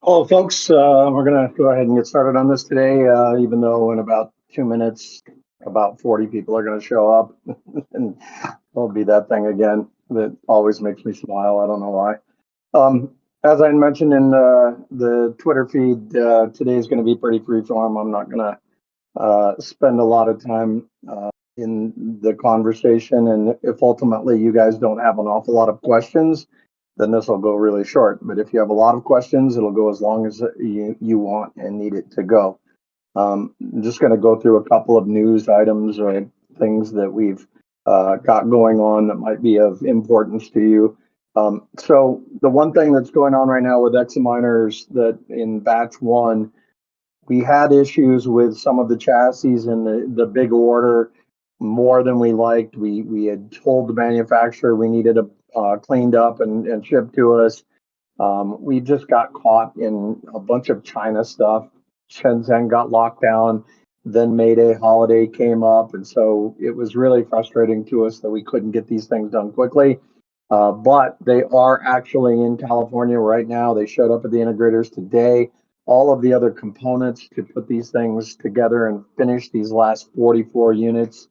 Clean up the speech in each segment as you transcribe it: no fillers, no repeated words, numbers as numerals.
Hello, folks. We're going to go ahead and get started on this today, even though in about 2 minutes, about 40 people are going to show up. And it'll be that thing again that always makes me smile. I don't know why. As I mentioned in the Twitter feed, today is going to be pretty freeform. I'm not going to spend a lot of time in the conversation. And if ultimately you guys don't have an awful lot of questions, then this will go really short. But if you have a lot of questions, it'll go as long as you want and need it to go. I'm just going to go through a couple of news items or things that we've got going on that might be of importance to you. So the one thing that's going on right now with Examiners that in batch one, we had issues with some of the chassis and the big order more than we liked. We had told the manufacturer we needed a cleaned up and shipped to us. We just got caught in a bunch of China stuff. Shenzhen got locked down, then Mayday holiday came up, and so it was really frustrating to us that we couldn't get these things done quickly. But they are actually in California right now. They showed up at the integrators today. All of the other components to put these things together and finish these last 44 units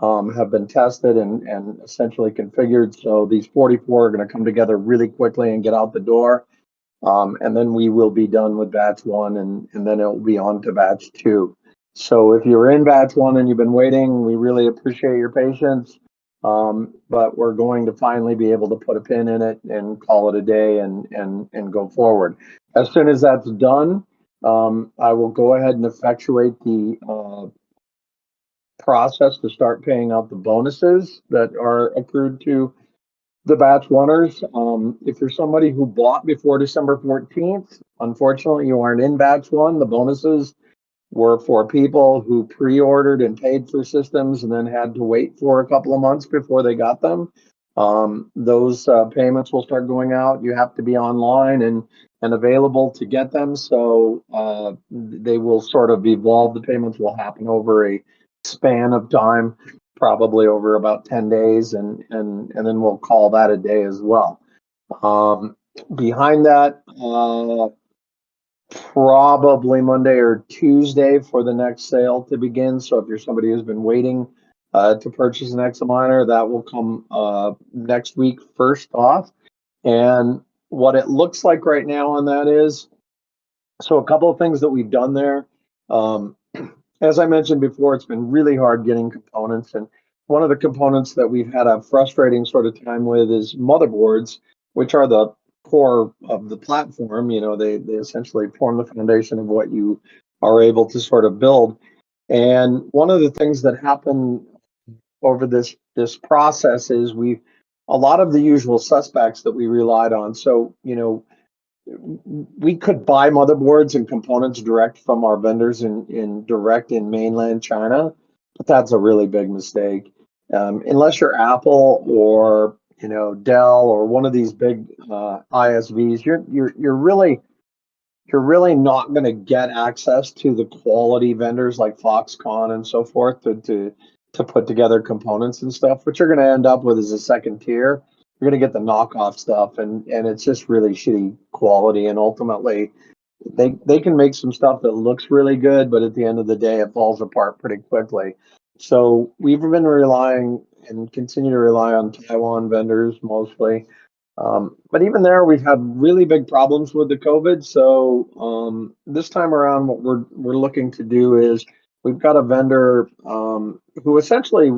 have been tested and essentially configured. So these 44 are going to come together really quickly and get out the door. And then we will be done with batch one and then it will be on to batch two. So if you're in batch one and you've been waiting, we really appreciate your patience. But we're going to finally be able to put a pin in it and call it a day and go forward. As soon as that's done, I will go ahead and effectuate the process to start paying out the bonuses that are accrued to the batch oneers. If you're somebody who bought before December 14th, unfortunately you aren't in batch one. The bonuses were for people who pre-ordered and paid for systems and then had to wait for a couple of months before they got them. Those payments will start going out. You have to be online and available to get them. So they will sort of evolve. The payments will happen over a span of time, probably over about 10 days, and then we'll call that a day as well. Behind that, probably Monday or Tuesday for the next sale to begin. So if you're somebody who's been waiting to purchase an Examiner, that will come next week first off. And what it looks like right now on that is, so a couple of things that we've done there. As I mentioned before, it's been really hard getting components. And one of the components that we've had a frustrating sort of time with is motherboards, which are the core of the platform. You know, they essentially form the foundation of what you are able to sort of build. And one of the things that happened over this process is a lot of the usual suspects that we relied on. So, you know, we could buy motherboards and components direct from our vendors in mainland China, but that's a really big mistake. Unless you're Apple or Dell or one of these big ISVs, you're really not going to get access to the quality vendors like Foxconn and so forth to put together components and stuff. What you're going to end up with is a second tier. You're going to get the knockoff stuff, and it's just really shitty quality. And ultimately, they can make some stuff that looks really good, but at the end of the day, it falls apart pretty quickly. So we've been relying and continue to rely on Taiwan vendors mostly. But even there, we've had really big problems with the COVID. So this time around, what we're looking to do is we've got a vendor who essentially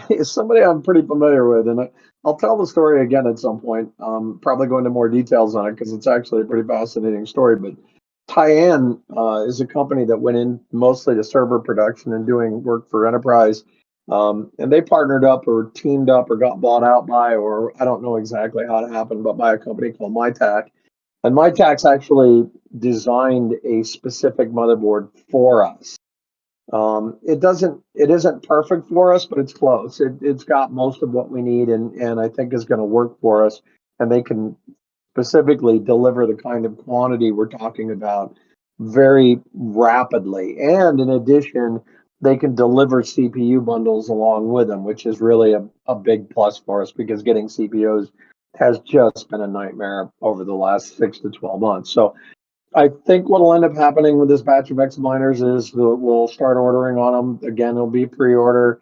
is somebody I'm pretty familiar with, and I'll tell the story again at some point. Probably go into more details on it because it's actually a pretty fascinating story. But Tyan is a company that went in mostly to server production and doing work for enterprise. And they partnered up or teamed up or got bought out by, or I don't know exactly how it happened, but by a company called MyTac. And MyTac's actually designed a specific motherboard for us. It isn't perfect for us, but it's close. It's got most of what we need and I think is going to work for us. And they can specifically deliver the kind of quantity we're talking about very rapidly. And in addition, they can deliver CPU bundles along with them, which is really a big plus for us because getting CPUs has just been a nightmare over the last 6 to 12 months. So I think what'll end up happening with this batch of X-miners is that we'll start ordering on them. Again, it'll be pre-order.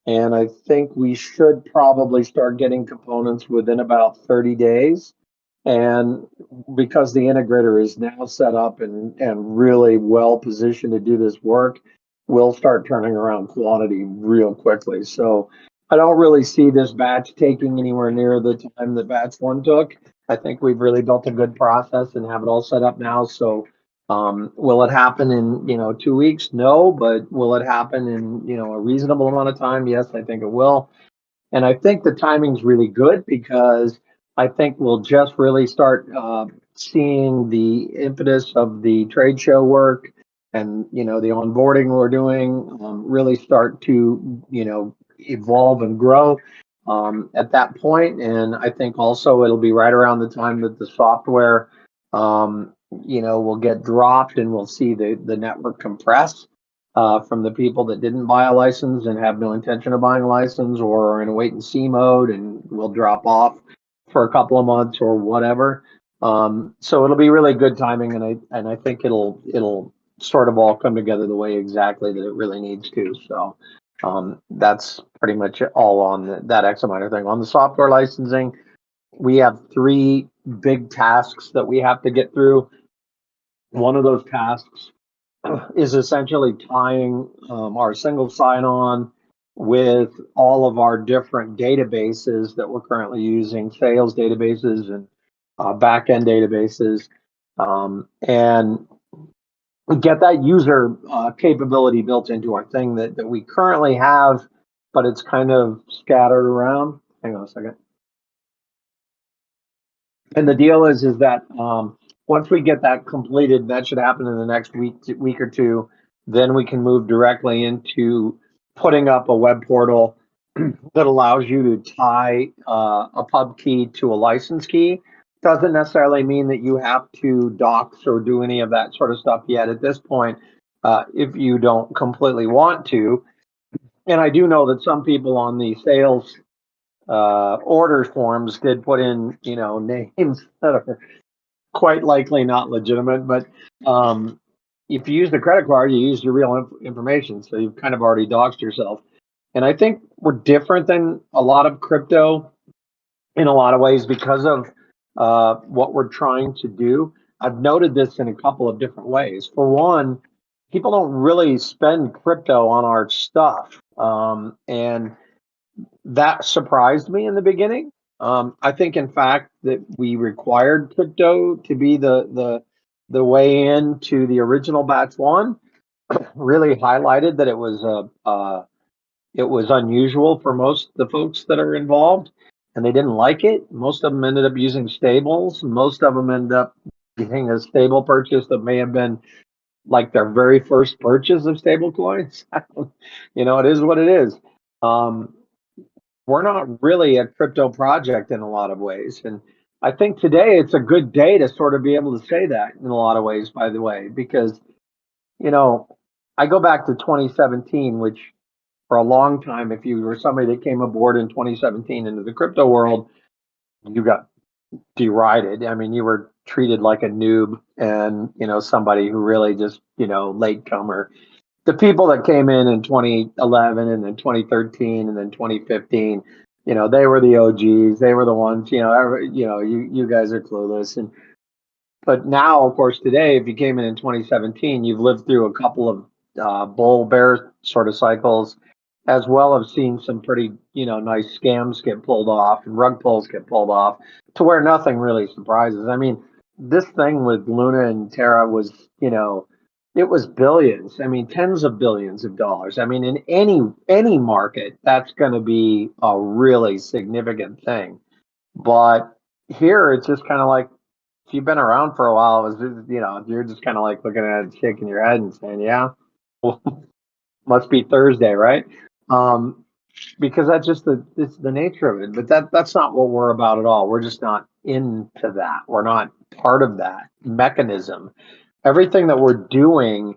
And I think we should probably start getting components within about 30 days. And because the integrator is now set up and really well positioned to do this work, we'll start turning around quantity real quickly. So I don't really see this batch taking anywhere near the time that batch one took. I think we've really built a good process and have it all set up now. So will it happen in 2 weeks? No, but will it happen in a reasonable amount of time? Yes, I think it will. And I think the timing's really good because I think we'll just really start seeing the impetus of the trade show work and the onboarding we're doing really start to evolve and grow at that point. And I think also it'll be right around the time that the software will get dropped and we'll see the network compress from the people that didn't buy a license and have no intention of buying a license or are in a wait and see mode and will drop off for a couple of months or whatever. So it'll be really good timing, and I think it'll sort of all come together the way exactly that it really needs to. So that's pretty much all on that XMiner thing. On the software licensing, we have 3 big tasks that we have to get through. One of those tasks is essentially tying our single sign-on with all of our different databases that we're currently using, sales databases and back-end databases, and get that user capability built into our thing that we currently have, but it's kind of scattered around. Hang on a second. And the deal is that once we get that completed, that should happen in the next week or two, then we can move directly into putting up a web portal that allows you to tie a pub key to a license key. Doesn't necessarily mean that you have to docs or do any of that sort of stuff yet at this point, if you don't completely want to. And I do know that some people on the sales order forms did put in, names that are quite likely not legitimate, but if you use the credit card, you use your real information, so you've kind of already doxed yourself. And I think we're different than a lot of crypto in a lot of ways because of what we're trying to do. I've noted this in a couple of different ways. For one, people don't really spend crypto on our stuff, and that surprised me in the beginning. I think, in fact, that we required crypto to be the way into the original batch one. Really highlighted that it was unusual for most of the folks that are involved, and they didn't like it. Most of them ended up using stables. Most of them ended up getting a stable purchase that may have been like their very first purchase of stable coins. It is what it is. We're not really a crypto project in a lot of ways. And I think today it's a good day to sort of be able to say that in a lot of ways, by the way, because, I go back to 2017, which for a long time, if you were somebody that came aboard in 2017 into the crypto world, you got derided. I mean, you were treated like a noob and, somebody who really just, late comer. The people that came in 2011 and then 2013 and then 2015, they were the OGs. They were the ones, you guys are clueless. But now, of course, today, if you came in 2017, you've lived through a couple of bull bear sort of cycles, as well as seen some pretty, nice scams get pulled off and rug pulls get pulled off to where nothing really surprises. I mean, this thing with Luna and Terra was, it was billions. I mean, tens of billions of dollars. I mean, in any market, that's going to be a really significant thing. But here, it's just kind of like, if you've been around for a while, it was, you're just kind of like looking at it, shaking your head and saying, yeah, well, must be Thursday, right? Because that's just it's the nature of it. But that's not what we're about at all. We're just not into that. We're not part of that mechanism. Everything that we're doing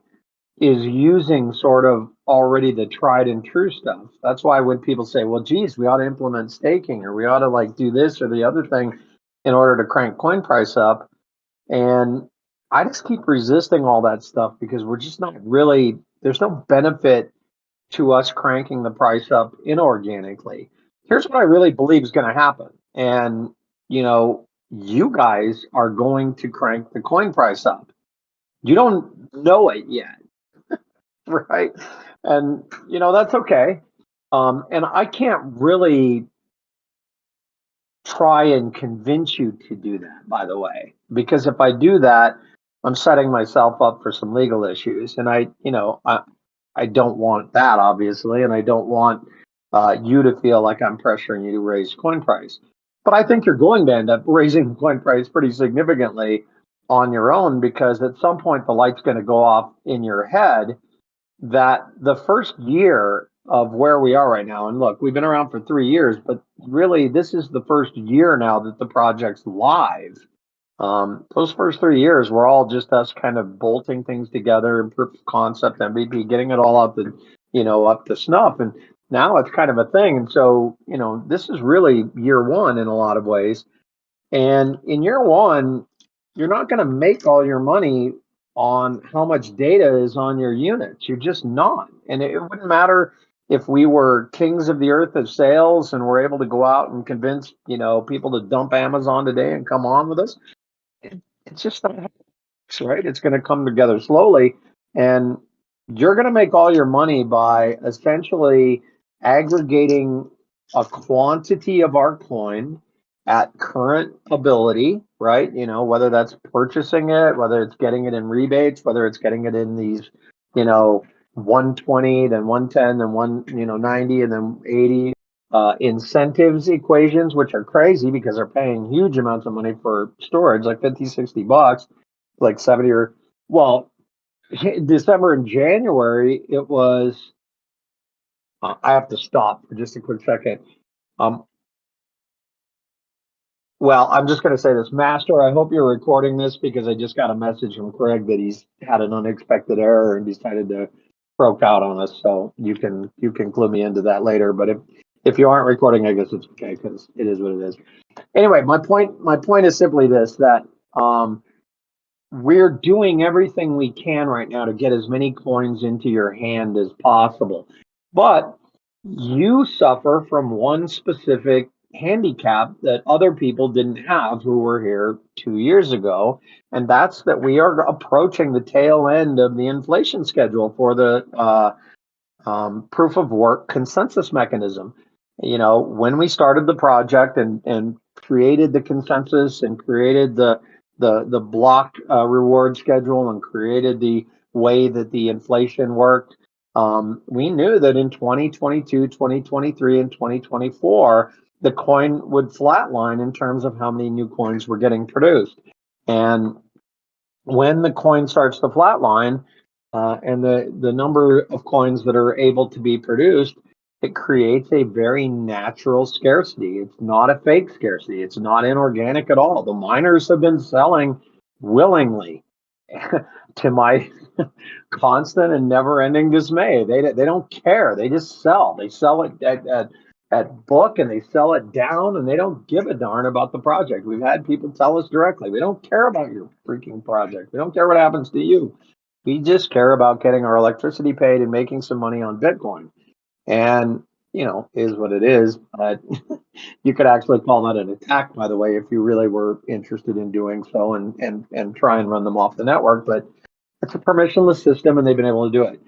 is using sort of already the tried and true stuff. That's why when people say, well, geez, we ought to implement staking or we ought to like do this or the other thing, in order to crank coin price up. And I just keep resisting all that stuff because we're just not really, there's no benefit to us cranking the price up inorganically. Here's what I really believe is going to happen. And, you guys are going to crank the coin price up. You don't know it yet, right? And, that's okay. And I can't really try and convince you to do that, by the way, because if I do that, I'm setting myself up for some legal issues. And I don't want that, obviously, and I don't want you to feel like I'm pressuring you to raise coin price. But I think you're going to end up raising coin price pretty significantly on your own because at some point the light's going to go off in your head that the first year of where we are right now, and look, we've been around for 3 years, but really this is the first year now that the project's live. Those first 3 years were all just us kind of bolting things together and proof of concept, MVP, getting it all up and, up to snuff. And now it's kind of a thing. And so, this is really year one in a lot of ways. And in year one, you're not going to make all your money on how much data is on your units. You're just not. And it wouldn't matter if we were kings of the earth of sales and we're able to go out and convince, people to dump Amazon today and come on with us. It's just not how it works, right? It's going to come together slowly. And you're going to make all your money by essentially aggregating a quantity of our coin at current ability, right? Whether that's purchasing it, whether it's getting it in rebates, whether it's getting it in these, 120, then 110, then 90, and then 80 incentives equations, which are crazy because they're paying huge amounts of money for storage, like 50, $60, like 70 or, well, December and January, it was, I have to stop for just a quick second. Well, I'm just going to say this, Master, I hope you're recording this because I just got a message from Craig that he's had an unexpected error and decided to croak out on us. So you can clue me into that later. But if you aren't recording, I guess it's okay because it is what it is. Anyway, my point is simply this, that we're doing everything we can right now to get as many coins into your hand as possible. But you suffer from one specific handicap that other people didn't have who were here 2 years ago, and that's that we are approaching the tail end of the inflation schedule for the proof of work consensus mechanism. When we started the project and created the consensus and created the block reward schedule and created the way that the inflation worked, we knew that in 2022, 2023, and 2024, the coin would flatline in terms of how many new coins were getting produced. And when the coin starts to flatline, and the number of coins that are able to be produced, it creates a very natural scarcity. It's not a fake scarcity. It's not inorganic at all. The miners have been selling willingly to my constant and never-ending dismay. They don't care. They just sell. They sell it at book and they sell it down and they don't give a darn about the project. We've had people tell us directly, we don't care about your freaking project. We don't care what happens to you. We just care about getting our electricity paid and making some money on Bitcoin. And, is what it is. But you could actually call that an attack, by the way, if you really were interested in doing so and try and run them off the network. But it's a permissionless system and they've been able to do it.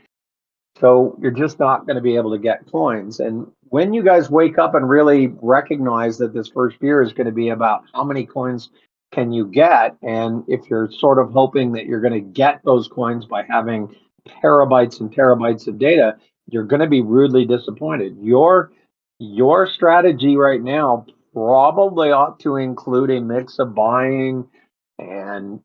So you're just not going to be able to get coins. And when you guys wake up and really recognize that this first year is going to be about how many coins can you get, and if you're sort of hoping that you're going to get those coins by having terabytes and terabytes of data, you're going to be rudely disappointed. Your strategy right now probably ought to include a mix of buying and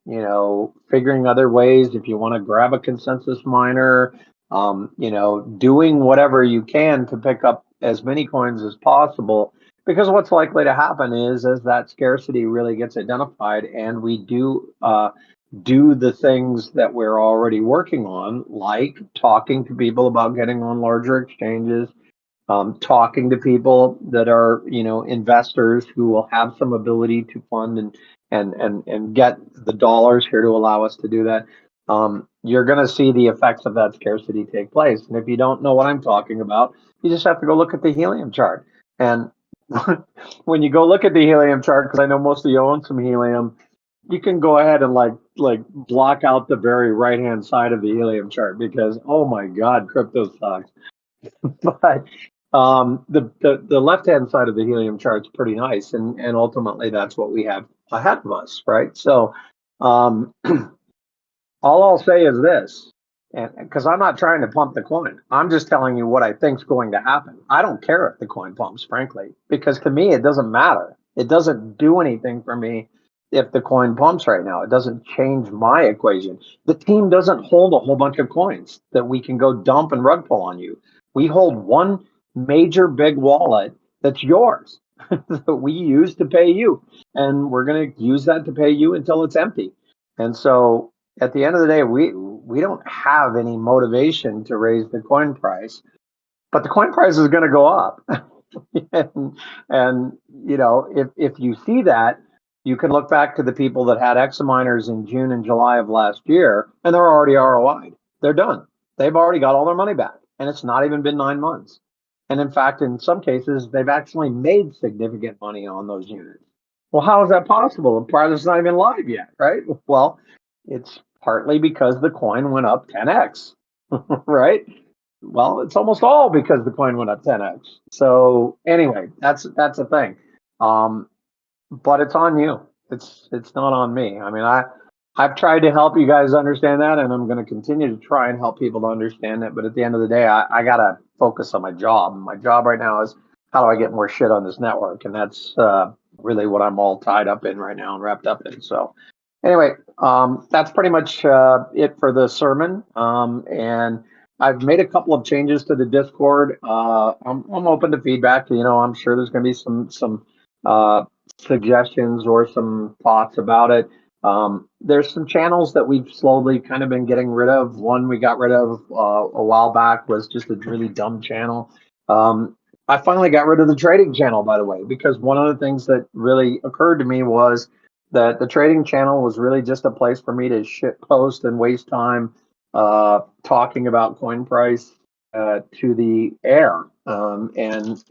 figuring other ways if you want to grab a consensus miner, doing whatever you can to pick up as many coins as possible. Because what's likely to happen is as that scarcity really gets identified and we do the things that we're already working on, like talking to people about getting on larger exchanges, talking to people that are, investors who will have some ability to fund and get the dollars here to allow us to do that. You're going to see the effects of that scarcity take place. And if you don't know what I'm talking about, you just have to go look at the helium chart. And when you go look at the helium chart, because I know most of you own some helium, you can go ahead and like block out the very right hand side of the helium chart because oh my God, crypto sucks. But the left hand side of the helium chart's pretty nice, and ultimately that's what we have ahead of us, right? So um, all I'll say is this, and because I'm not trying to pump the coin, I'm just telling you what I think's going to happen. I don't care if the coin pumps, frankly, because to me it doesn't matter. It doesn't do anything for me if the coin pumps right now. It doesn't change my equation. The team doesn't hold a whole bunch of coins that we can go dump and rug pull on you. We hold one major big wallet that's yours that we use to pay you, and we're going to use that to pay you until it's empty. And so at the end of the day, we don't have any motivation to raise the coin price, but the coin price is going to go up. and if you see that, you can look back to the people that had X miners in June and July of last year, and they're already ROI'd. They're done. They've already got all their money back, and it's not even been 9 months. And in fact, in some cases, they've actually made significant money on those units. Well, how is that possible? The project's not even live yet, right? Well, it's partly because the coin went up 10x, right? Well, it's almost all because the coin went up 10x. So anyway, that's a thing. Um, but it's on you. It's not on me. I mean, I've tried to help you guys understand that, and I'm going to continue to try and help people to understand that. But at the end of the day, I gotta focus on my job. My job right now is how do I get more shit on this network, and that's really what I'm all tied up in right now and wrapped up in. So anyway, that's pretty much it for the sermon. And I've made a couple of changes to the Discord. I'm open to feedback. I'm sure there's going to be some suggestions or some thoughts about it. There's some channels that we've slowly kind of been getting rid of. One we got rid of a while back was just a really dumb channel. I finally got rid of the trading channel, by the way, because one of the things that really occurred to me was that the trading channel was really just a place for me to shit post and waste time talking about coin price to the air. And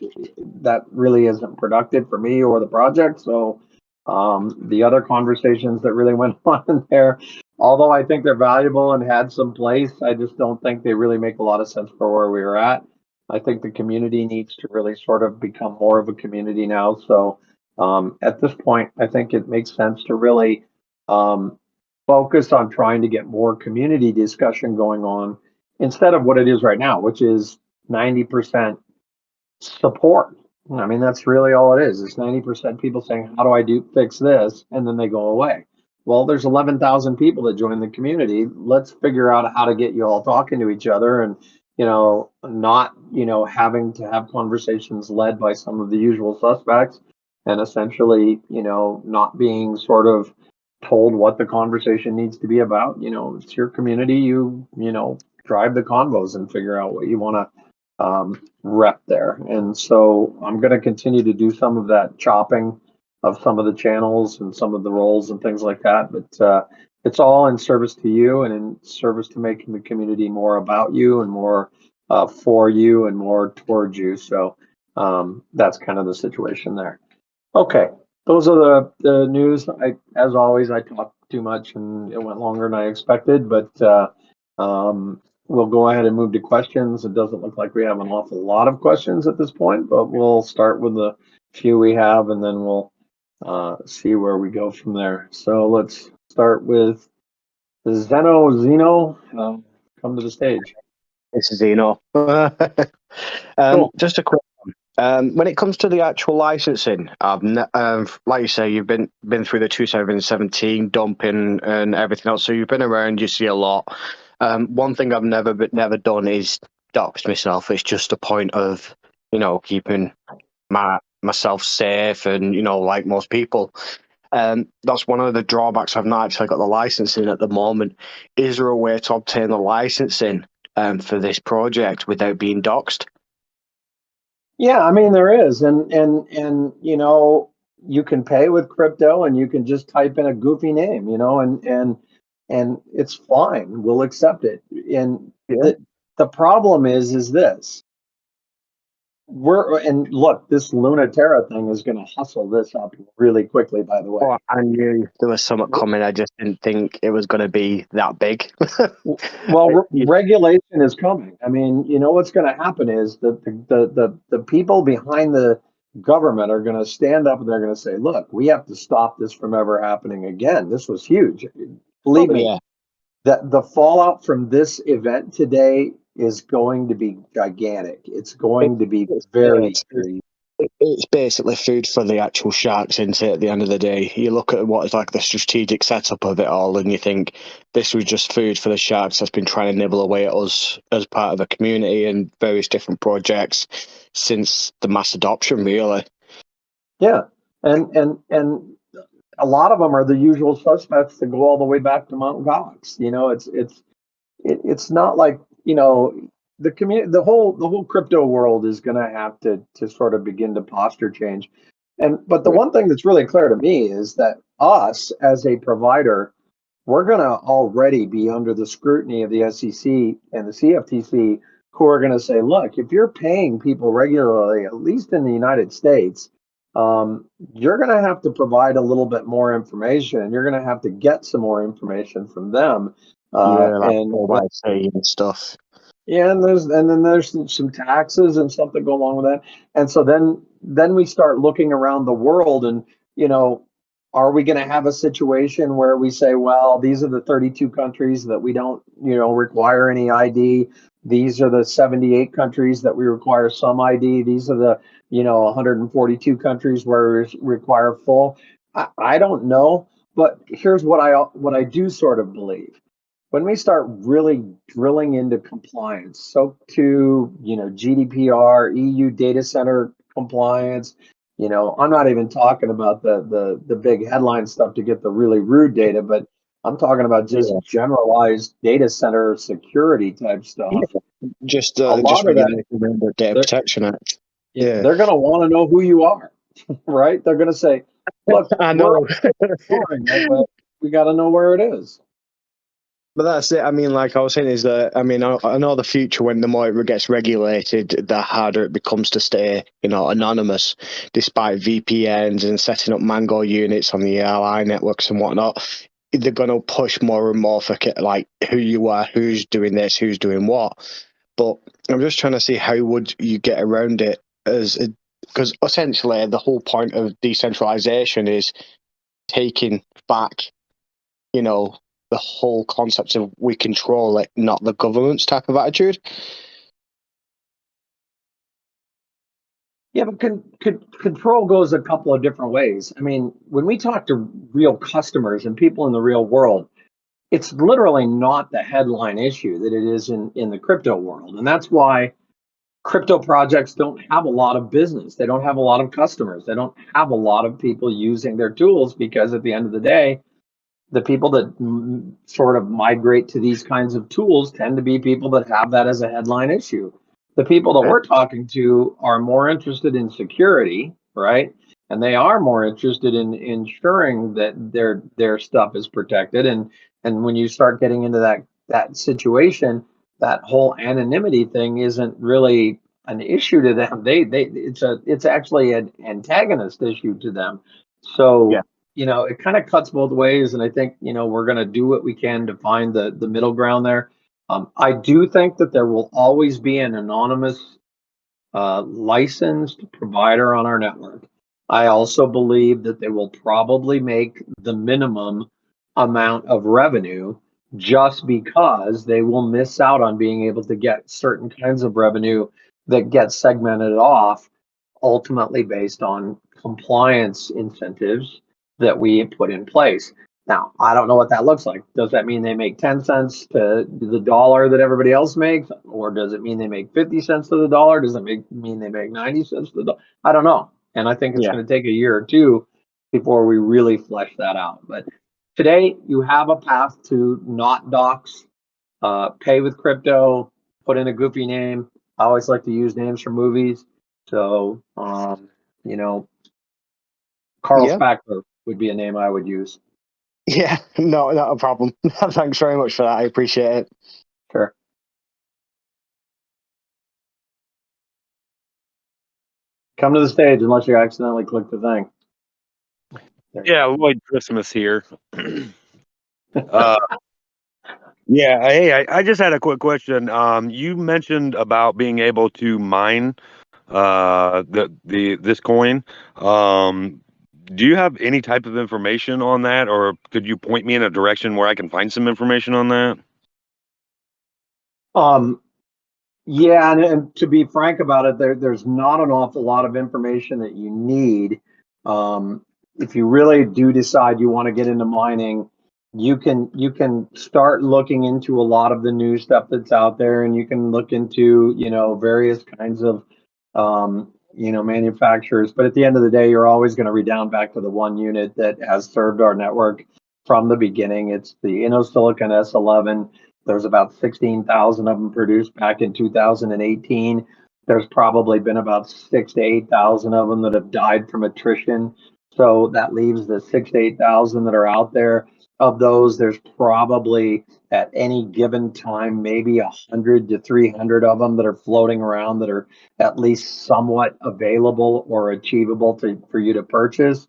that really isn't productive for me or the project. So the other conversations that really went on in there, although I think they're valuable and had some place, I just don't think they really make a lot of sense for where we were at. I think the community needs to really sort of become more of a community now. So at this point, I think it makes sense to really focus on trying to get more community discussion going on instead of what it is right now, which is 90% support. I mean, that's really all it is. It's 90% people saying, how do I fix this? And then they go away. Well, there's 11,000 people that join the community. Let's figure out how to get you all talking to each other and, not, having to have conversations led by some of the usual suspects and essentially, not being sort of told what the conversation needs to be about. It's your community. Drive the convos and figure out what you want to rep there. And so I'm going to continue to do some of that chopping of some of the channels and some of the roles and things like that. But it's all in service to you and in service to making the community more about you and more for you and more towards you. So that's kind of the situation there. Okay. Those are the news. As always, I talked too much and it went longer than I expected, but we'll go ahead and move to questions. It doesn't look like we have an awful lot of questions at this point, but we'll start with the few we have and then we'll see where we go from there. So let's start with Zeno. Come to the stage. This is Zeno. Cool. Just a quick one. When it comes to the actual licensing, like you say, you've been through the 2017 dumping and everything else, so you've been around. You see a lot. One thing I've never done is dox myself. It's just a point of keeping myself safe and like most people. That's one of the drawbacks. I've not actually got the licensing at the moment. Is there a way to obtain the licensing for this project without being doxed? Yeah, I mean there is, and you can pay with crypto, and you can just type in a goofy name, and it's fine. We'll accept it. And Yeah. the problem is this. And look, this Lunaterra thing is going to hustle this up really quickly, by the way. Oh, I knew there was something coming. I just didn't think it was going to be that big. Well, You- regulation is coming. I mean, you know what's going to happen is that the people behind the government are going to stand up and they're going to say, "Look, we have to stop this from ever happening again. This was huge. oh Believe me, yeah, that the fallout from this event today is going to be gigantic. It's it, going to be yeah, very, very it's basically food for the actual sharks, isn't it? At the end of the day, you look at what is like the strategic setup of it all, and you think this was just food for the sharks that's been trying to nibble away at us as part of the community and various different projects since the mass adoption, really. yeah. And a lot of them are the usual suspects that go all the way back to Mount Gox. It's not like the whole crypto world is going to have to sort of begin to posture change. But the one thing that's really clear to me is that us as a provider, we're going to already be under the scrutiny of the SEC and the CFTC, who are going to say, look, if you're paying people regularly, at least in the United States, you're going to have to provide a little bit more information, and you're going to have to get some more information from them. Yeah, like And all by saying and stuff. yeah, and then there's some taxes and stuff that go along with that. And so then we start looking around the world, and you know, are we going to have a situation where we say, well, these are the 32 countries that we don't, require any ID. These are the 78 countries that we require some ID. These are the, 142 countries where we require full. I don't know, but here's what I do sort of believe when we start really drilling into compliance, SOC 2, GDPR, EU data center compliance, I'm not even talking about the big headline stuff to get the really rude data, but I'm talking about just Yeah, generalized data center security type yeah. stuff. Just A lot of that, regulating the Data they're, Protection Act. Yeah, they're going to want to know who you are, right? They're going to say, look, I we're know. ignoring it, but we got to know where it is. But that's it. I mean, like I was saying, is that I mean, I know the future when the more it gets regulated, the harder it becomes to stay, anonymous, despite VPNs and setting up Mango units on the ALI networks and whatnot. They're going to push more and more for like who you are, who's doing this, who's doing what. But I'm just trying to see how would you get around it because essentially the whole point of decentralization is taking back the whole concept of we control it, not the government's type of attitude. Yeah, but control goes a couple of different ways. I mean, when we talk to real customers and people in the real world, it's literally not the headline issue that it is in the crypto world. And that's why crypto projects don't have a lot of business. They don't have a lot of customers. They don't have a lot of people using their tools because at the end of the day, the people that sort of migrate to these kinds of tools tend to be people that have that as a headline issue. The people that Yeah. we're talking to are more interested in security, right? And they are more interested in ensuring that their stuff is protected. And when you start getting into that situation, that whole anonymity thing isn't really an issue to them. It's actually an antagonist issue to them. Yeah. So it kind of cuts both ways, and I think we're going to do what we can to find the middle ground there. I do think that there will always be an anonymous licensed provider on our network. I also believe that they will probably make the minimum amount of revenue just because they will miss out on being able to get certain kinds of revenue that get segmented off ultimately based on compliance incentives that we put in place. Now, I don't know what that looks like. Does that mean they make 10 cents to the dollar that everybody else makes? Or does it mean they make 50 cents to the dollar? Does it mean they make 90 cents to the dollar? I don't know. And I think it's Yeah. going to take a year or two before we really flesh that out. But today, you have a path to not dox, pay with crypto, put in a goofy name. I always like to use names from movies. So, you know, Carl Yeah. Spackler would be a name I would use. Yeah. No, not a problem. Thanks very much for that. I appreciate it. Sure. Come to the stage unless you accidentally click the thing. There you Yeah, Lloyd Christmas here. uh, yeah, hey, I just had a quick question. You mentioned about being able to mine the this coin. Do you have any type of information on that, or could you point me in a direction where I can find some information on that? Yeah, and to be frank about it, there's not an awful lot of information that you need. Um, if you really do decide you want to get into mining, you can start looking into a lot of the new stuff that's out there, and you can look into various kinds of manufacturers. But at the end of the day, you're always going to redound back to the one unit that has served our network from the beginning. It's the InnoSilicon S11. There's about 16,000 of them produced back in 2018. There's probably been about 6 to 8,000 of them that have died from attrition. So that leaves the 6 to 8,000 that are out there. Of those, there's probably at any given time maybe 100 to 300 of them that are floating around that are at least somewhat available or achievable for you to purchase.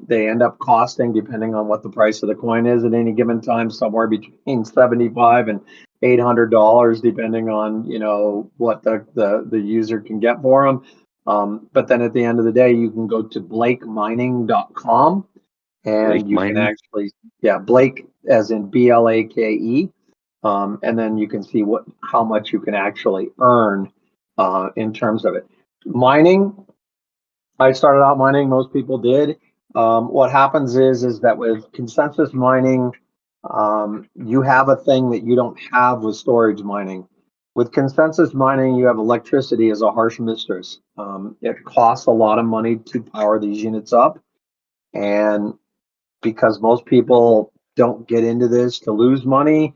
They end up costing, depending on what the price of the coin is at any given time, somewhere between $75 and $800, depending on what the user can get for them. But then at the end of the day, you can go to blakemining.com Lake and you can mining. actually, yeah, Blake as in Blake, and then you can see how much you can actually earn in terms of it. Mining, I started out mining, most people did. What happens is that with consensus mining, you have a thing that you don't have with storage mining. With consensus mining, you have electricity as a harsh mistress. It costs a lot of money to power these units up. And because most people don't get into this to lose money,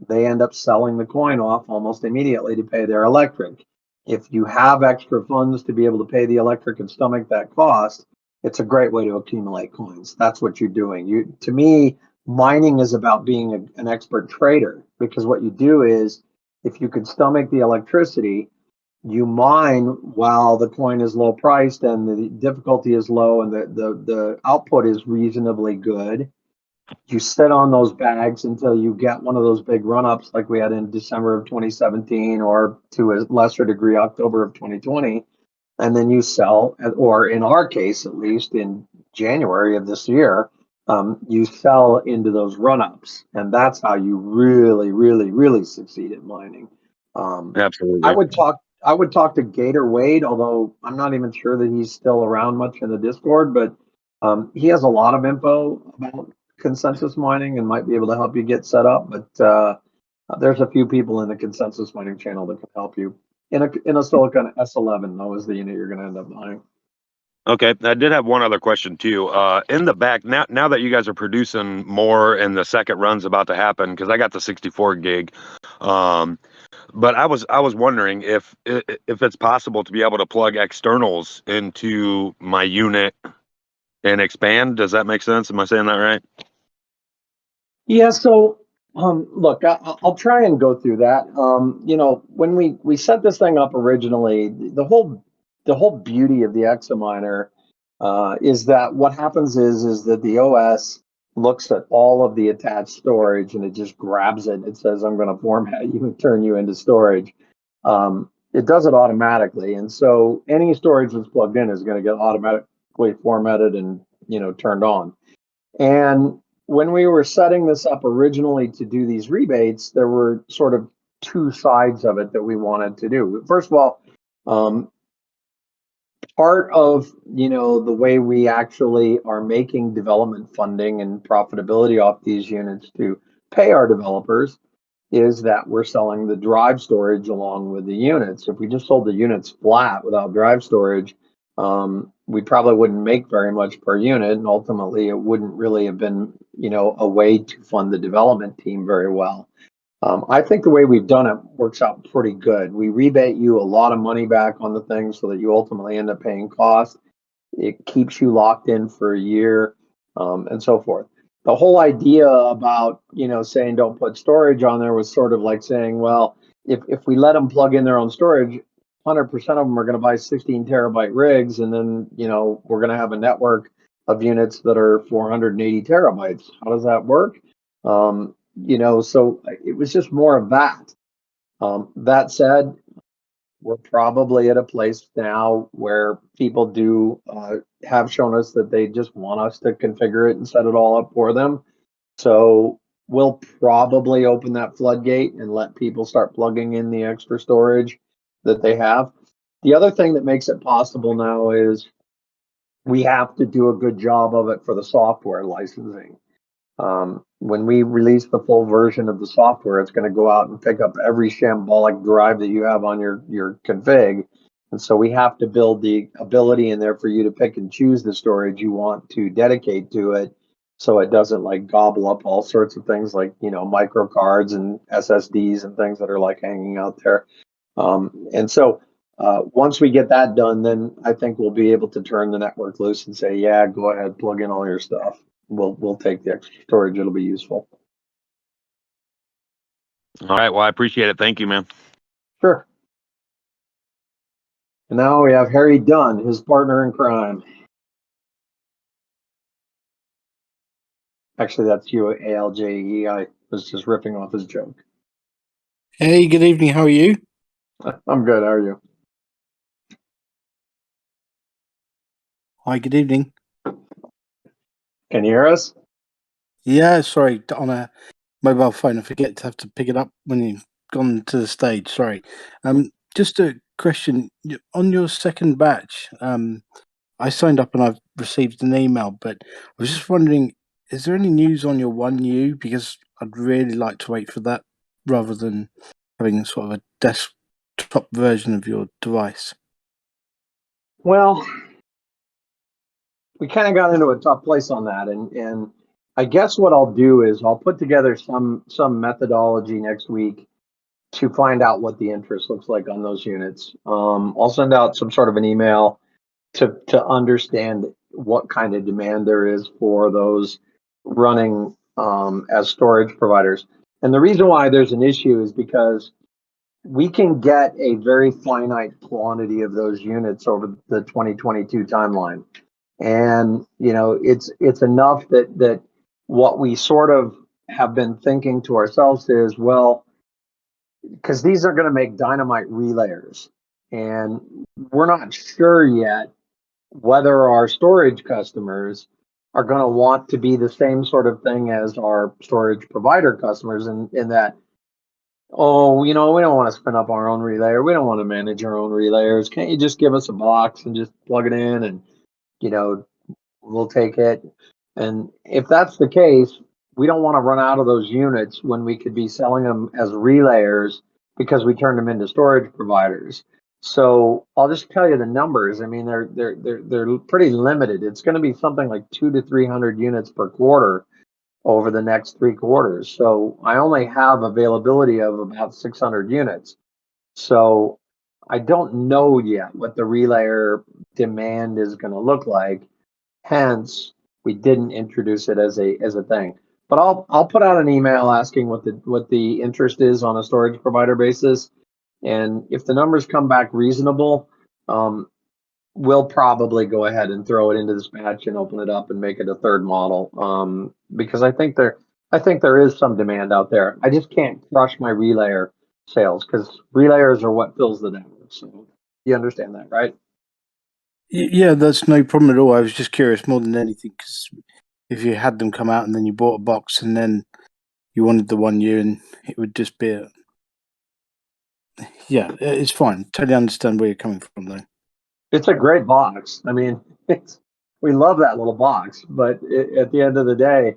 they end up selling the coin off almost immediately to pay their electric. If you have extra funds to be able to pay the electric and stomach that cost, it's a great way to accumulate coins. That's what you're doing. To me, mining is about being an expert trader, because what you do is if you can stomach the electricity, you mine while the coin is low priced and the difficulty is low and the output is reasonably good. You sit on those bags until you get one of those big run-ups like we had in December of 2017, or to a lesser degree October of 2020, and then you sell, or in our case at least in January of this year, you sell into those run-ups, and that's how you really, really, really succeed at mining. I Absolutely. would talk. I would talk to Gator Wade, although I'm not even sure that he's still around much in the Discord. But he has a lot of info about consensus mining and might be able to help you get set up. But there's a few people in the consensus mining channel that can help you. In a Silicon S11, though, is the unit you're going to end up buying. Okay, I did have one other question too. In the back, now that you guys are producing more and the second run's about to happen, because I got the 64 gig, but I was wondering if it's possible to be able to plug externals into my unit and expand. Does that make sense? Am I saying that right? Yeah, so look, I'll try and go through that. When we set this thing up originally, the whole beauty of the Examiner is that what happens is that the OS looks at all of the attached storage and it just grabs it. It says, "I'm going to format you and turn you into storage." It does it automatically, and so any storage that's plugged in is going to get automatically formatted and turned on. And when we were setting this up originally to do these rebates, there were sort of two sides of it that we wanted to do. First of all, part of the way we actually are making development funding and profitability off these units to pay our developers is that we're selling the drive storage along with the units. If we just sold the units flat without drive storage, we probably wouldn't make very much per unit, and ultimately it wouldn't really have been a way to fund the development team very well. I think the way we've done it works out pretty good. We rebate you a lot of money back on the thing so that you ultimately end up paying cost. It keeps you locked in for a year, and so forth. The whole idea about, saying don't put storage on there was sort of like saying, well, if we let them plug in their own storage, 100% of them are going to buy 16 terabyte rigs, and then, we're going to have a network of units that are 480 terabytes. How does that work? So it was just more of that. That said, we're probably at a place now where people do have shown us that they just want us to configure it and set it all up for them. So we'll probably open that floodgate and let people start plugging in the extra storage that they have. The other thing that makes it possible now is we have to do a good job of it for the software licensing. When we release the full version of the software, it's going to go out and pick up every shambolic drive that you have on your config. And so we have to build the ability in there for you to pick and choose the storage you want to dedicate to it, so it doesn't like gobble up all sorts of things like, micro cards and SSDs and things that are like hanging out there. And so once we get that done, then I think we'll be able to turn the network loose and say, yeah, go ahead, plug in all your stuff. We'll take the extra storage. It'll be useful. All right. Well, I appreciate it. Thank you, man. Sure. And now we have Harry Dunn, his partner in crime. Actually, that's you, ALJE. I was just ripping off his joke. Hey, good evening. How are you? I'm good. How are you? Hi, good evening. Can you hear us? Yeah, sorry, on a mobile phone, I forget to have to pick it up when you've gone to the stage. Sorry. Just a question on your second batch. I signed up and I've received an email, but I was just wondering, is there any news on your 1U? Because I'd really like to wait for that rather than having sort of a desktop version of your device. Well, we kind of got into a tough place on that, and I guess what I'll do is I'll put together some methodology next week to find out what the interest looks like on those units. I'll send out some sort of an email to understand what kind of demand there is for those running as storage providers. And the reason why there's an issue is because we can get a very finite quantity of those units over the 2022 timeline. And, it's enough that what we sort of have been thinking to ourselves is, well, because these are going to make dynamite relayers. And we're not sure yet whether our storage customers are going to want to be the same sort of thing as our storage provider customers in that, oh, we don't want to spin up our own relayer. We don't want to manage our own relayers. Can't you just give us a box and just plug it in and, we'll take it? And if that's the case, we don't want to run out of those units when we could be selling them as relayers because we turned them into storage providers. So I'll just tell you the numbers. I mean, they're pretty limited. It's going to be something like 200 to 300 units per quarter over the next 3 quarters. So I only have availability of about 600 units. So I don't know yet what the relayer demand is going to look like. Hence, we didn't introduce it as a thing. But I'll put out an email asking what the interest is on a storage provider basis. And if the numbers come back reasonable, we'll probably go ahead and throw it into this batch and open it up and make it a third model. Because I think there is some demand out there. I just can't crush my relayer sales because relayers are what fills the network. So you understand that, right? Yeah, that's no problem at all. I was just curious more than anything because if you had them come out and then you bought a box and then you wanted the 1U and it would just be yeah, it's fine. Totally understand where you're coming from though. It's a great box. I mean, we love that little box, but at the end of the day,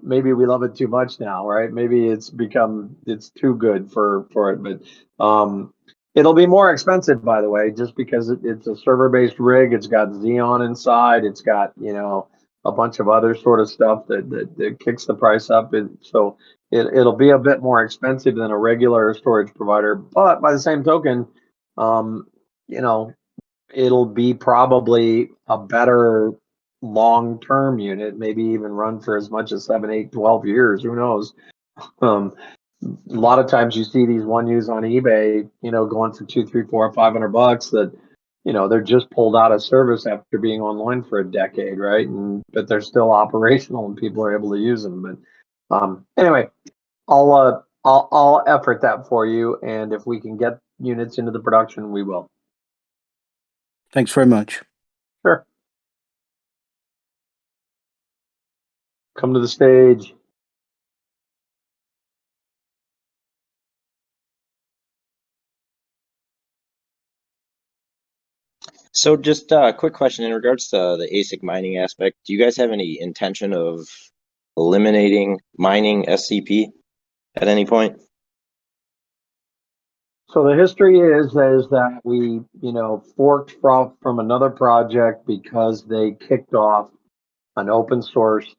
maybe we love it too much now, right? Maybe it's too good for it, but it'll be more expensive, by the way, just because it's a server-based rig. It's got Xeon inside. It's got, a bunch of other sort of stuff that kicks the price up. So it'll be a bit more expensive than a regular storage provider, but by the same token, um, you know, it'll be probably a better long-term unit, maybe even run for as much as 7, 8, 12 years. Who knows? Um, a lot of times you see these one use on eBay, going for 2, 3, 4, $500 that, they're just pulled out of service after being online for a decade, right? But they're still operational and people are able to use them. But anyway, I'll effort that for you, and if we can get units into the production, we will. Thanks very much. Sure. Come to the stage. So just a quick question in regards to the ASIC mining aspect. Do you guys have any intention of eliminating mining SCP at any point? So the history is that we, forked from another project because they kicked off an open source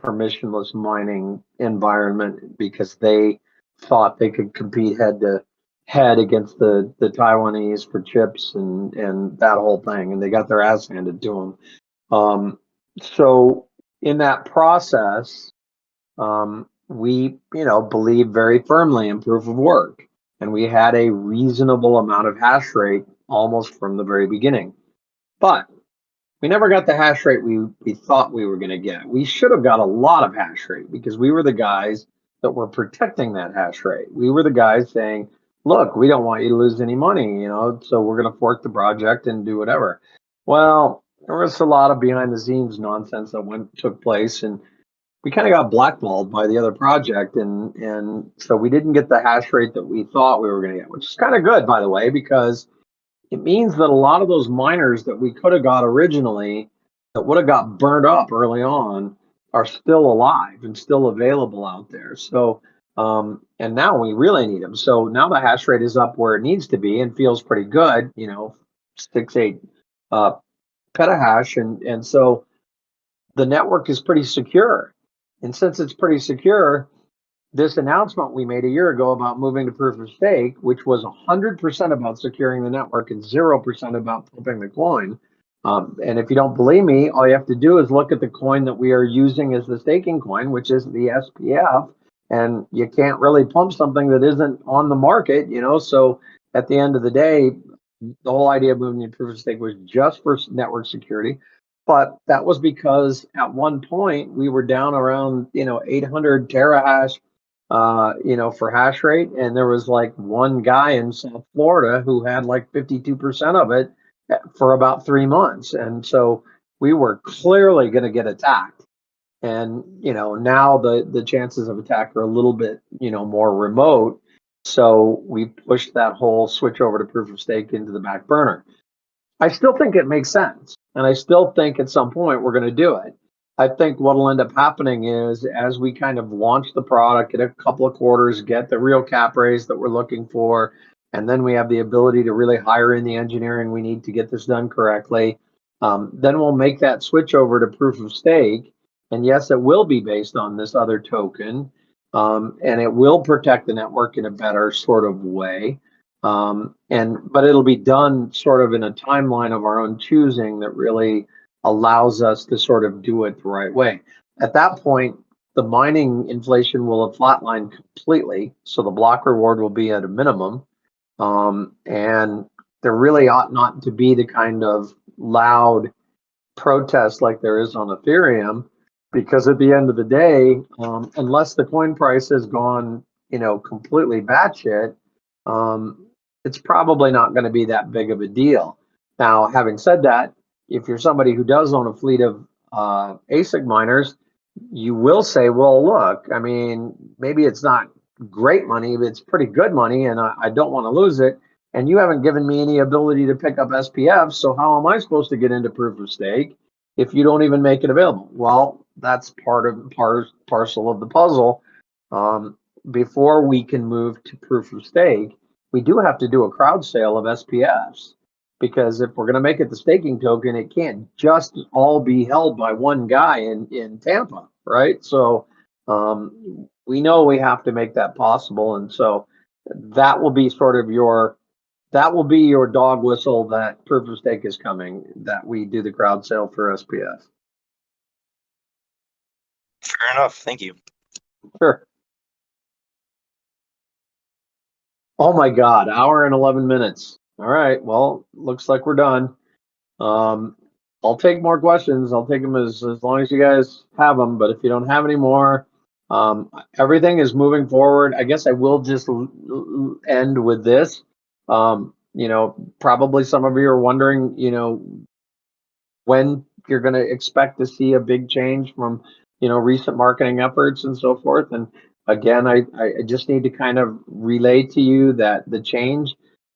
permissionless mining environment because they thought they could compete head to head against the Taiwanese for chips and that whole thing, and they got their ass handed to them. So in that process, we, believe very firmly in proof of work, and we had a reasonable amount of hash rate almost from the very beginning. But we never got the hash rate we thought we were going to get. We should have got a lot of hash rate because we were the guys that were protecting that hash rate. We were the guys saying, look, we don't want you to lose any money, so we're going to fork the project and do whatever. Well, there was a lot of behind the scenes nonsense that took place, and we kind of got blackballed by the other project, and so we didn't get the hash rate that we thought we were going to get, which is kind of good, by the way, because it means that a lot of those miners that we could have got originally that would have got burned up early on are still alive and still available out there. So, and now we really need them. So now the hash rate is up where it needs to be and feels pretty good, 6, 8 petahash. And so the network is pretty secure. And since it's pretty secure, this announcement we made a year ago about moving to proof of stake, which was 100% about securing the network and 0% about flipping the coin. And if you don't believe me, all you have to do is look at the coin that we are using as the staking coin, which is the SPF. And you can't really pump something that isn't on the market, So at the end of the day, the whole idea of moving to proof of stake was just for network security. But that was because at one point we were down around, 800 terahash for hash rate. And there was like one guy in South Florida who had like 52% of it for about 3 months. And so we were clearly going to get attacked. And, now the chances of attack are a little bit, more remote. So we pushed that whole switch over to proof of stake into the back burner. I still think it makes sense. And I still think at some point we're going to do it. I think what will end up happening is as we kind of launch the product, get a couple of quarters, get the real cap raise that we're looking for, and then we have the ability to really hire in the engineering we need to get this done correctly, then we'll make that switch over to proof of stake. And yes, it will be based on this other token, and it will protect the network in a better sort of way. But it'll be done sort of in a timeline of our own choosing that really allows us to sort of do it the right way. At that point, the mining inflation will have flatlined completely, so the block reward will be at a minimum. And there really ought not to be the kind of loud protest like there is on Ethereum, because at the end of the day, unless the coin price has gone, completely batshit, it's probably not going to be that big of a deal. Now, having said that, if you're somebody who does own a fleet of ASIC miners, you will say, well, look, I mean, maybe it's not great money, but it's pretty good money, and I don't want to lose it. And you haven't given me any ability to pick up SPF, so how am I supposed to get into proof of stake if you don't even make it available? Well, that's parcel of the puzzle. Before we can move to proof of stake, we do have to do a crowd sale of SPFs, because if we're going to make it the staking token, it can't just all be held by one guy in Tampa, right? So we know we have to make that possible. And so that will be sort of that will be your dog whistle that proof of stake is coming, that we do the crowd sale for SPS. Fair enough. Thank you. Sure. Oh my God, hour and 11 minutes. All right, well, looks like we're done. I'll take more questions. I'll take them as long as you guys have them, but if you don't have any more, everything is moving forward. I guess I will just end with this. You know, probably some of you are wondering, you know, when you're going to expect to see a big change from, you know, recent marketing efforts and so forth. And again, I just need to kind of relay to you that the change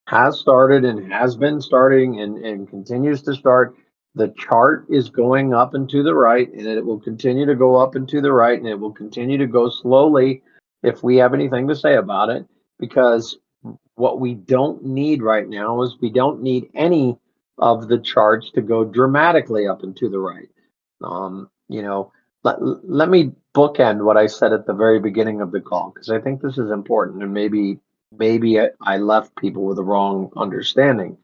has started and has been starting and continues to start. The chart is going up and to the right, and it will continue to go up and to the right, and it will continue to go slowly if we have anything to say about it, because what we don't need right now is we don't need any of the charts to go dramatically up and to the right. You know, let me bookend what I said at the very beginning of the call, because I think this is important, and maybe I left people with a wrong understanding.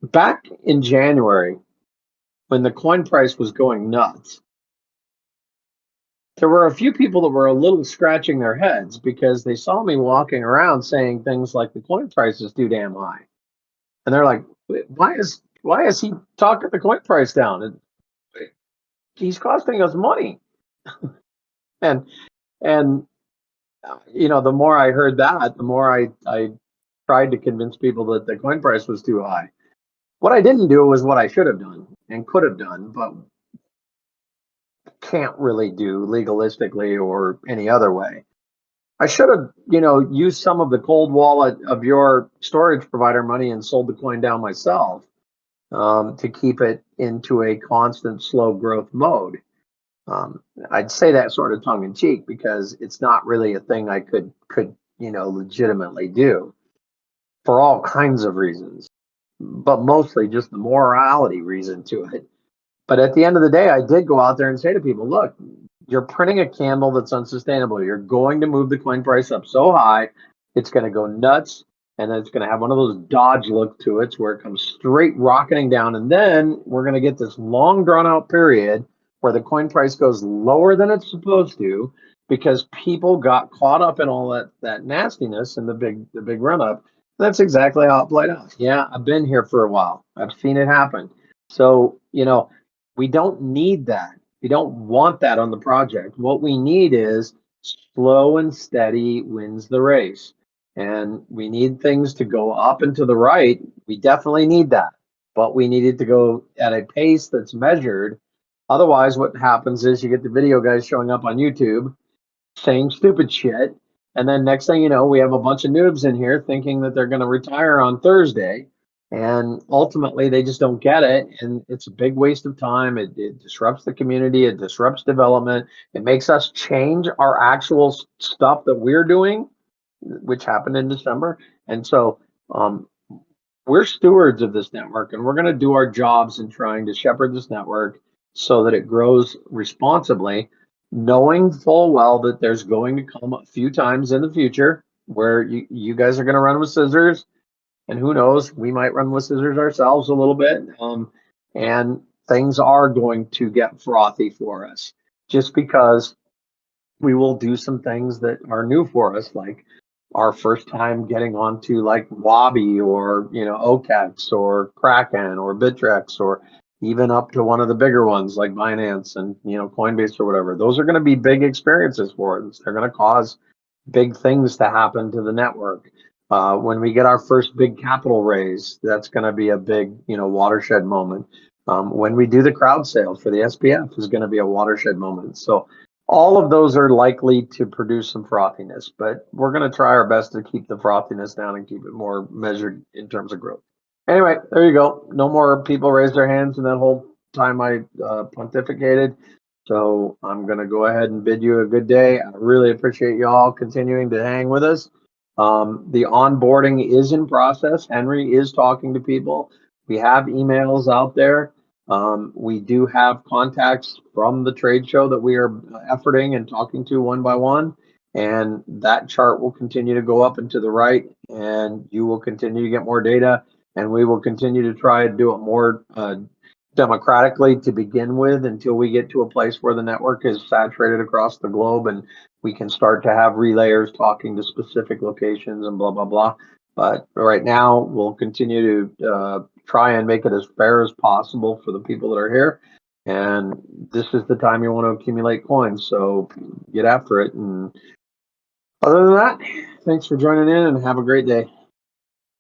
Back in January, when the coin price was going nuts, there were a few people that were a little scratching their heads because they saw me walking around saying things like the coin price is too damn high. And they're like, why is he talking the coin price down? And he's costing us money. and you know, the more I heard that, the more I tried to convince people that the coin price was too high. What I didn't do was what I should have done and could have done, but can't really do legalistically or any other way. I should have, you know, used some of the cold wallet of your storage provider money and sold the coin down myself, to keep it into a constant slow growth mode. I'd say that sort of tongue in cheek because it's not really a thing I could you know, legitimately do for all kinds of reasons, but mostly just the morality reason to it. But at the end of the day, I did go out there and say to people, look, you're printing a candle that's unsustainable. You're going to move the coin price up so high, it's going to go nuts. And then it's going to have one of those Dodge look to it where it comes straight rocketing down. And then we're going to get this long drawn out period where the coin price goes lower than it's supposed to because people got caught up in all that nastiness and the big run up. That's exactly how it played out. Yeah, I've been here for a while. I've seen it happen. So, you know, we don't need that. We don't want that on the project. What we need is slow and steady wins the race. And we need things to go up and to the right. We definitely need that. But we need it to go at a pace that's measured. Otherwise, what happens is you get the video guys showing up on YouTube saying stupid shit. And then next thing you know, we have a bunch of noobs in here thinking that they're going to retire on Thursday. And ultimately, they just don't get it. And it's a big waste of time. It disrupts the community. It disrupts development. It makes us change our actual stuff that we're doing, which happened in December. And so we're stewards of this network, and we're going to do our jobs in trying to shepherd this network so that it grows responsibly, knowing full well that there's going to come a few times in the future where you guys are going to run with scissors. And who knows, we might run with scissors ourselves a little bit. And things are going to get frothy for us just because we will do some things that are new for us, like our first time getting onto like Wabi or, you know, OKEX or Kraken or Bittrex or even up to one of the bigger ones like Binance and, you know, Coinbase or whatever. Those are going to be big experiences for us. They're going to cause big things to happen to the network. When we get our first big capital raise, that's going to be a big, you know, watershed moment. When we do the crowd sales for the SPF is going to be a watershed moment. So all of those are likely to produce some frothiness, but we're going to try our best to keep the frothiness down and keep it more measured in terms of growth. Anyway, there you go. No more people raised their hands in that whole time I pontificated. So I'm going to go ahead and bid you a good day. I really appreciate you all continuing to hang with us. The onboarding is in process. Henry is talking to people. We have emails out there. We do have contacts from the trade show that we are efforting and talking to one by one, and that chart will continue to go up and to the right, and you will continue to get more data, and we will continue to try to do it more democratically to begin with until we get to a place where the network is saturated across the globe and we can start to have relayers talking to specific locations and blah, blah, blah. But right now, we'll continue to try and make it as fair as possible for the people that are here. And this is the time you want to accumulate coins. So get after it. And other than that, thanks for joining in and have a great day.